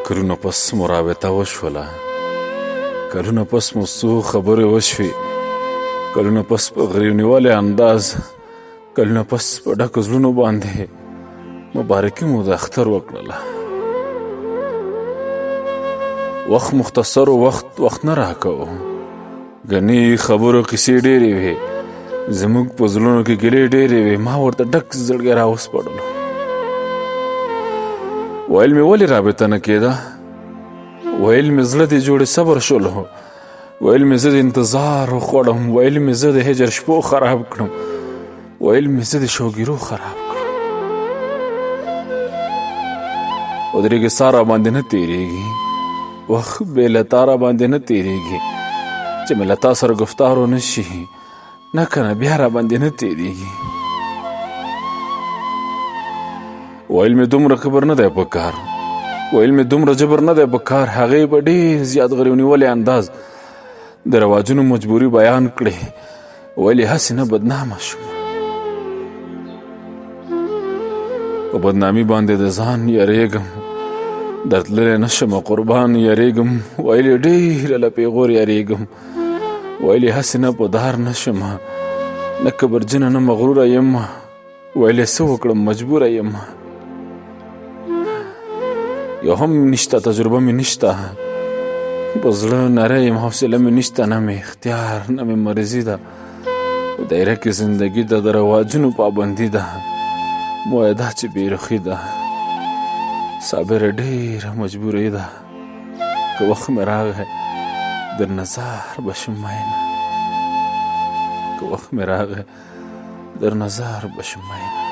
کلونه پس مو رابطه وشوله، کلونه پس مو څو خبرې وشوې، کلونه پس په غریونیوالي انداز، کلونه پس په ډکو زړونو باندې مبارکي مو د اختر وکړله. وخت مختصر و، وخت نه راکوو، ګنې خبرو کیسې ډېرې وې، زموږ په زړونو کې ګیلې ډېرې وې. ما ورته ډک زړګی راوسپړلو، ویل مې ولې رابطه نه کېده، ویل مې زړه دې جوړې صبر شولو، ویل مې زه د انتظار وخوړم، ویل مې زه د هجر شپو خراب کړم، ویل مې زه د شوګیرو خراب کړم. ودرېږې سا را باندې نه تېرېږي، وخت بې له تا را باندې نه تېرېږي، چې مې له تا سره گفتار ونه شي، نه کنه بیا را باندې نه تېرېږي. ویل مې دومره کبر نه دی په کار، ویل مې دومره جبر نه دی په کار، هغې په ډېر زیات غریونیولی انداز د رواجونو مجبوري بیان کړې، ویل یې هسې نه بدنامه شوم. په بدنامي باندې د ځان یریږم، درتللی نه شمه قربان یریږم، ویل یې ډېره له پیغور یریږم، ویل یې هسې نه په دار نه شمه، نه کبرجنه نه مغروره یم، ویل یې څه وکړم مجبوره یم. یو هم نشته، تجربه مې نشته، په زړه نری یم، حوصله مې نشته، نه مې اختیار نه مې مرضي ده، په دایره کې زندګي ده، د رواجونو پابندي ده، مویه ده چې بېرخي ده، صابره ډېره مجبوري ده، که وخت مې راغی در نظر بشم مینه، که وخت مې راغی در نظر بشم مینه.